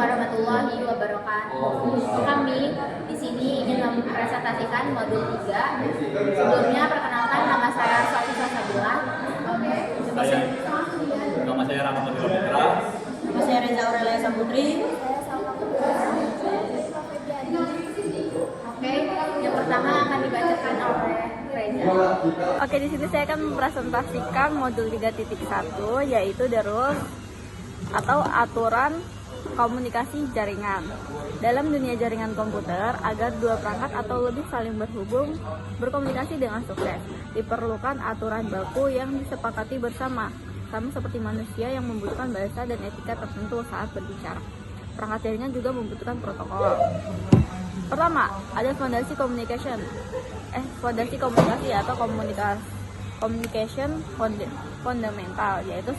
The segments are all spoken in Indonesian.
warahmatullahi wabarakatuh. Kami di sini ingin mempresentasikan modul 3. Sebelumnya perkenalkan, nama saya Sofisa Sabila. Nama saya Rama Putra. Nama saya Reza Aurelia Saputri. Oke, yang pertama akan dibacakan oleh Reza. Oke, di sini saya akan mempresentasikan modul 3.1, yaitu the rules atau aturan komunikasi jaringan. Dalam dunia jaringan komputer, agar dua perangkat atau lebih saling berhubung berkomunikasi dengan sukses, diperlukan aturan baku yang disepakati bersama, sama seperti manusia yang membutuhkan bahasa dan etika tertentu saat berbicara. Perangkat jaringan juga membutuhkan protokol. Pertama, ada fondasi komunikasi atau communication fundamental, yaitu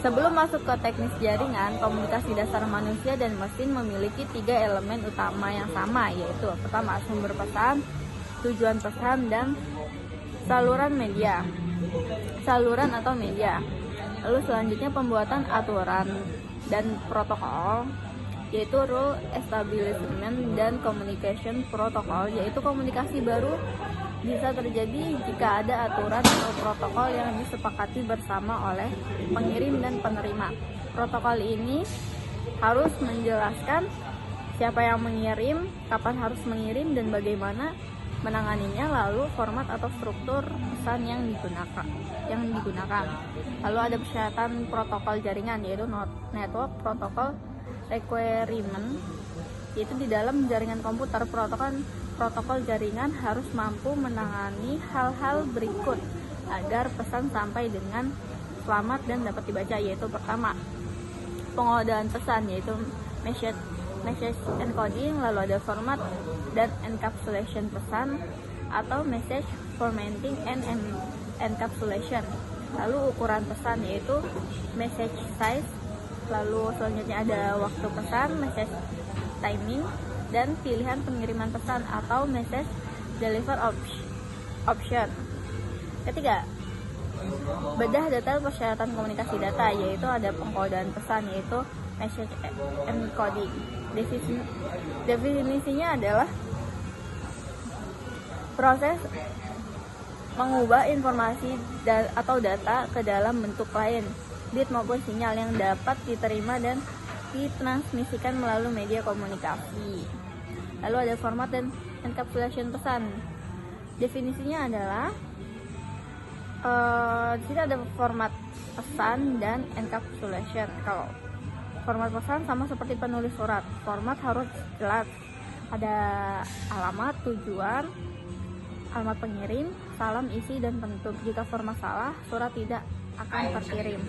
sebelum masuk ke teknis jaringan, komunikasi dasar manusia dan mesin memiliki 3 elemen utama yang sama, yaitu pertama, sumber pesan, tujuan pesan, dan saluran atau media. Lalu selanjutnya pembuatan aturan dan protokol, yaitu rule establishment dan communication protocol, yaitu komunikasi baru bisa terjadi jika ada aturan atau protokol yang disepakati bersama oleh pengirim dan penerima. Protokol ini harus menjelaskan siapa yang mengirim, kapan harus mengirim, dan bagaimana menanganinya, lalu format atau struktur pesan yang digunakan. Lalu ada persyaratan protokol jaringan, yaitu network protocol requirement, yaitu di dalam jaringan komputer, protokol jaringan harus mampu menangani hal-hal berikut agar pesan sampai dengan selamat dan dapat dibaca, yaitu pertama, pengodaan pesan, yaitu message encoding, lalu ada format dan encapsulation pesan atau message formatting and encapsulation. Lalu ukuran pesan, yaitu message size. Lalu selanjutnya ada waktu pesan, message timing, dan pilihan pengiriman pesan atau message deliver option. Ketiga, bedah detail persyaratan komunikasi data, yaitu ada pengkodaan pesan, yaitu message encoding. Definisinya adalah proses mengubah informasi atau data ke dalam bentuk lain, bit maupun sinyal yang dapat diterima dan ditransmisikan melalui media komunikasi. Lalu ada format dan encapsulation pesan. Definisinya adalah di sini ada format pesan dan encapsulation. Kalau format pesan sama seperti penulis surat, format harus jelas, ada alamat, tujuan, alamat pengirim, salam, isi, dan penutup. Jika format salah, surat tidak akan terkirim.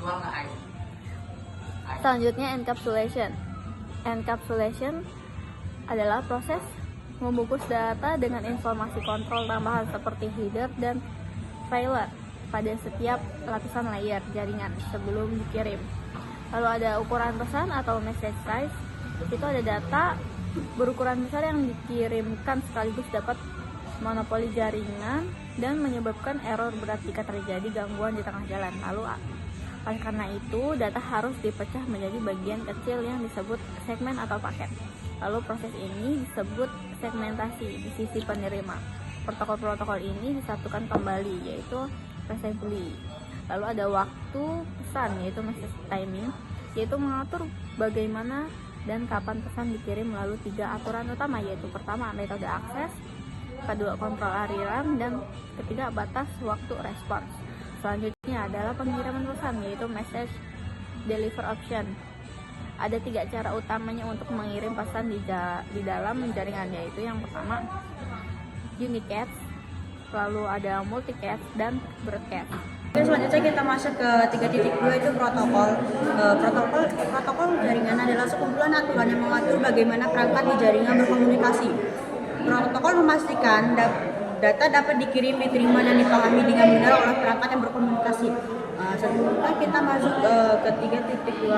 Selanjutnya encapsulation adalah proses membungkus data dengan informasi kontrol tambahan seperti header dan failer pada setiap lapisan layer jaringan sebelum dikirim. Lalu ada ukuran pesan atau message size, itu ada data berukuran besar yang dikirimkan sekaligus dapat monopoli jaringan dan menyebabkan error berat jika terjadi gangguan di tengah jalan. Lalu oleh karena itu, data harus dipecah menjadi bagian kecil yang disebut segmen atau paket. Lalu proses ini disebut segmentasi di sisi penerima. Protokol-protokol ini disatukan kembali, yaitu assembly. Lalu ada waktu pesan, yaitu message timing, yaitu mengatur bagaimana dan kapan pesan dikirim melalui 3 aturan utama, yaitu pertama, metode akses, kedua, kontrol aliran, dan ketiga, batas waktu respons. Selanjutnya adalah pengiriman pesan, yaitu message deliver option. Ada 3 cara utamanya untuk mengirim pesan di dalam jaringan, yaitu yang pertama unicast, lalu ada multicast, dan broadcast. Oke, selanjutnya kita masuk ke 3.2, itu protokol. Protokol jaringan adalah sekumpulan aturan yang mengatur bagaimana perangkat di jaringan berkomunikasi. Protokol memastikan data dapat dikirim, diterima, dan dipahami dengan benar oleh perangkat yang berkomunikasi. Selanjutnya kita masuk ke 3.2.1,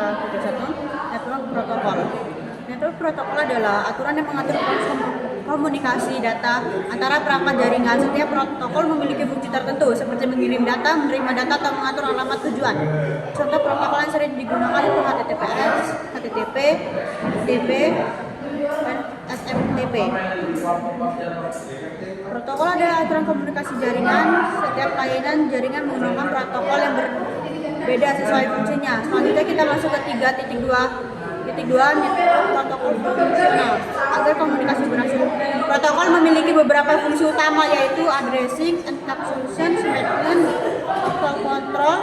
network protokol. Network protokol adalah aturan yang mengatur komunikasi data antara perangkat jaringan. Setiap protokol memiliki fungsi tertentu seperti mengirim data, menerima data, atau mengatur alamat tujuan. Contoh protokol yang sering digunakan itu HTTPS, HTTP, TCP, FTP, dan SMTP. Protokol adalah aturan komunikasi jaringan. Setiap layanan jaringan menggunakan protokol yang berbeda sesuai fungsinya. Selanjutnya kita masuk ke 3.2 protokol fungsional agar komunikasi berlangsung. Protokol memiliki beberapa fungsi utama, yaitu addressing, encapsulation, segment, call control,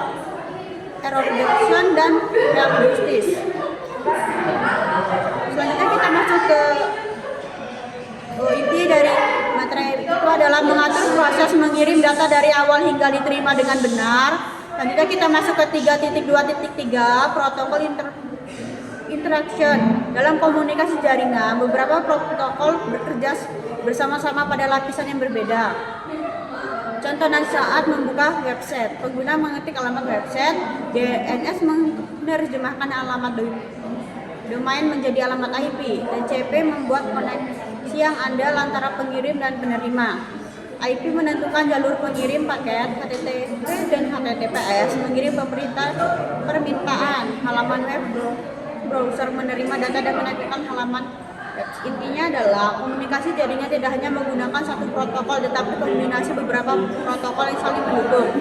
error reduction, dan real justice. Selanjutnya kita masuk ke inti dari materi itu adalah mengatur proses mengirim data dari awal hingga diterima dengan benar. Selanjutnya kita masuk ke 3.2.3 protokol interaction. Dalam komunikasi jaringan, beberapa protokol bekerja bersama-sama pada lapisan yang berbeda. Contohnya saat membuka website, pengguna mengetik alamat website, DNS menerjemahkan alamat domain menjadi alamat IP, dan CP membuat koneksi yang andal antara pengirim dan penerima. IP menentukan jalur pengirim paket. HTTP dan HTTPS mengirim permintaan. Halaman web browser menerima data dan menentukan halaman web. Intinya adalah komunikasi jaringan tidak hanya menggunakan satu protokol, tetapi kombinasi beberapa protokol yang saling mendukung.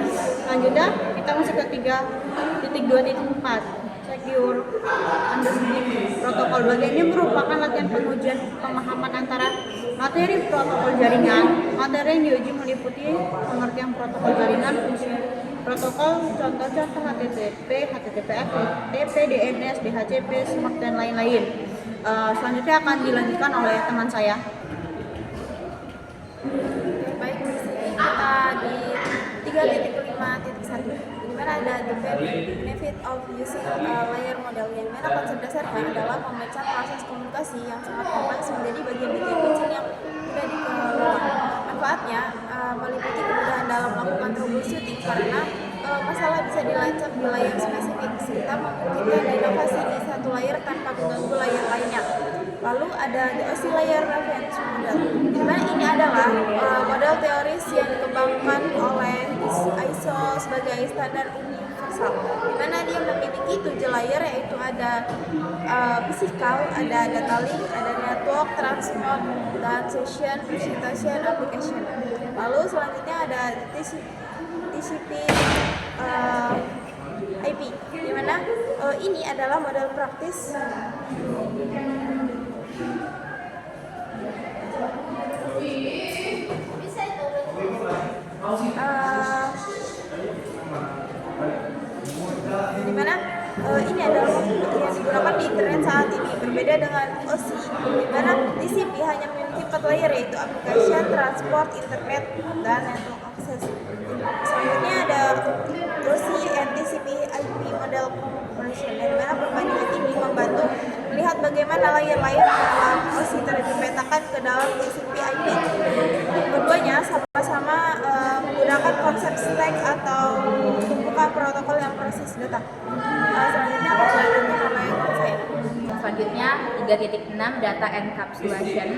Selanjutnya kita masuk ke 3.2.4 secure understanding protokol. Bagian ini merupakan latihan pengujian pemahaman antara materi protokol jaringan. Materi yang diuji meliputi pengertian protokol jaringan, fungsi protokol, contoh-contoh HTTP, HTTPS, FTP, DNS, DHCP, SMART, dan lain-lain. Selanjutnya akan dilanjutkan oleh teman saya. Baik, di sini kita di 3.5.1, di mana ada the benefit of using layer model, yang mana konsep dasarnya adalah memecah proses komunikasi yang sangat kompleks menjadi bagian-bagian kecil yang mudah dikelola. Manfaatnya meliputi kemudahan dalam melakukan troubleshooting karena masalah bisa dilacak di layer spesifik, serta memungkinkan inovasi di satu layer tanpa mengganggu layer lainnya. Lalu ada the OC layer reference model, di mana ini adalah model teoris yang dikembangkan oleh ISO sebagai standar universal, di mana dia memiliki 7 layer, yaitu ada physical, ada data link, ada network, transport, dan session, presentation, application. Lalu selanjutnya ada TCP IP, di mana ini adalah model praktis di mana ini adalah yang digunakan di internet saat ini, berbeda dengan OC, di mana TCP hanya memiliki 4 layer, yaitu application, transport, internet, dan network access. Selanjutnya ada OC and TCP IP model comparison, di mana perbandingan ini membantu melihat bagaimana layer-layer dalam OC dipetakan ke dalam TCP IP. Keduanya sama-sama menggunakan konsep stack atau tumpukan protokol yang proses data. Selanjutnya Selanjutnya 3.6 data encapsulation.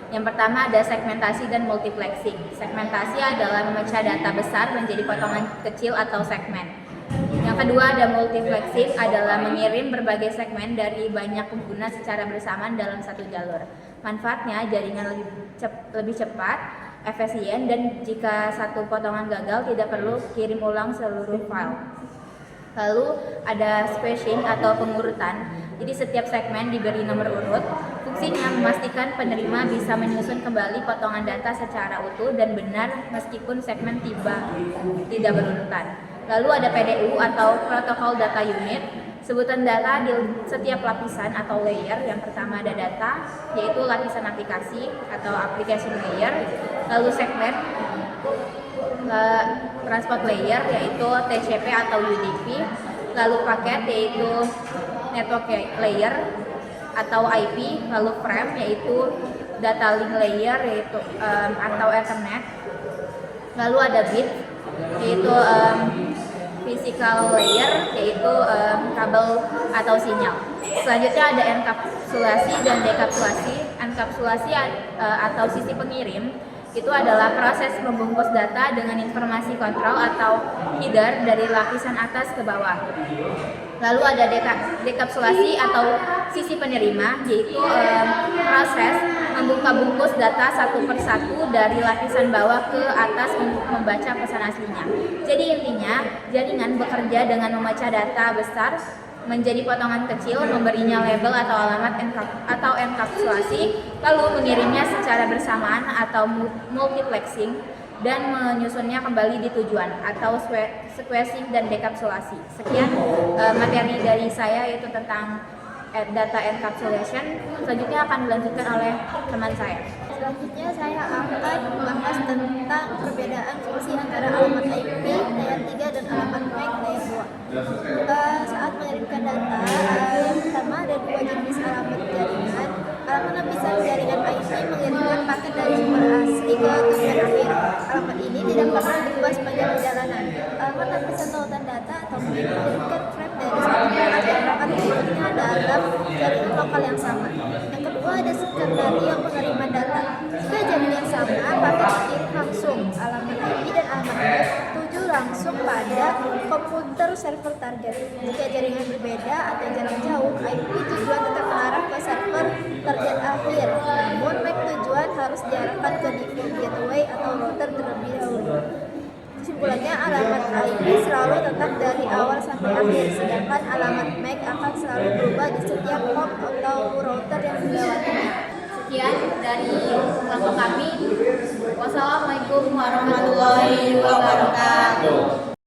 Yang pertama ada segmentasi dan multiplexing. Segmentasi adalah memecah data besar menjadi potongan kecil atau segmen. Yang kedua ada multiplexing, adalah mengirim berbagai segmen dari banyak pengguna secara bersamaan dalam satu jalur. Manfaatnya jaringan lebih cepat, efisien, dan jika satu potongan gagal tidak perlu kirim ulang seluruh file. Lalu ada spacing atau pengurutan. Jadi setiap segmen diberi nomor urut. Fungsinya memastikan penerima bisa menyusun kembali potongan data secara utuh dan benar meskipun segmen tidak berurutan. Lalu ada PDU atau Protocol Data Unit. Sebutan data di setiap lapisan atau layer. Yang pertama ada data, yaitu lapisan aplikasi atau application layer. Lalu segmen, transport layer, yaitu TCP atau UDP. Lalu paket, yaitu network layer atau IP. Lalu frame, yaitu data link layer, yaitu atau Ethernet. Lalu ada bit, yaitu physical layer, yaitu kabel atau sinyal. Selanjutnya ada enkapsulasi dan dekapsulasi. Enkapsulasi atau sisi pengirim itu adalah proses membungkus data dengan informasi kontrol atau header dari lapisan atas ke bawah. Lalu ada dekapsulasi atau sisi penerima, yaitu proses membuka bungkus data satu persatu dari lapisan bawah ke atas untuk membaca pesan aslinya. Jadi intinya, jaringan bekerja dengan memecah data besar menjadi potongan kecil, memberinya label atau alamat atau enkapsulasi, lalu mengirimnya secara bersamaan atau multiplexing, dan menyusunnya kembali di tujuan atau sequencing dan dekapsulasi. Sekian materi dari saya, yaitu tentang data encapsulation. Selanjutnya akan dilanjutkan oleh teman saya. Selanjutnya saya akan membahas tentang perbedaan fungsi antara alamat IP layer 3 dan alamat MAC layer 2. Saat mengirimkan data, yang pertama ada dua jenis alamat jaringan. Alamat lapisan jaringan IP mengirimkan paket dari sumber asli ke tujuan akhir. Alamat ini tidak pernah berubah sepanjang perjalanan. Alamat lapisan tautan data atau MAC mengirimkan frame dari satu perangkat ke perangkat berikutnya dalam jaringan lokal yang sama. Yang kedua ada sekretari yang menerima data. Jika jaringan sama, paket dikirim langsung. Alamat IP dan alamat MAC tuju langsung pada komputer server target. Jika jaringan berbeda atau jarak jauh, IP tujuan tetap mengarah ke server target akhir. Namun MAC tujuan harus diarahkan ke default gateway atau router terlebih dahulu. Kesimpulannya, alamat IP selalu tetap dari awal sampai akhir, sedangkan alamat MAC akan selalu berubah di setiap hop atau router yang dilewatinya. Sekian dari kelompok kami. Wassalamualaikum warahmatullahi wabarakatuh.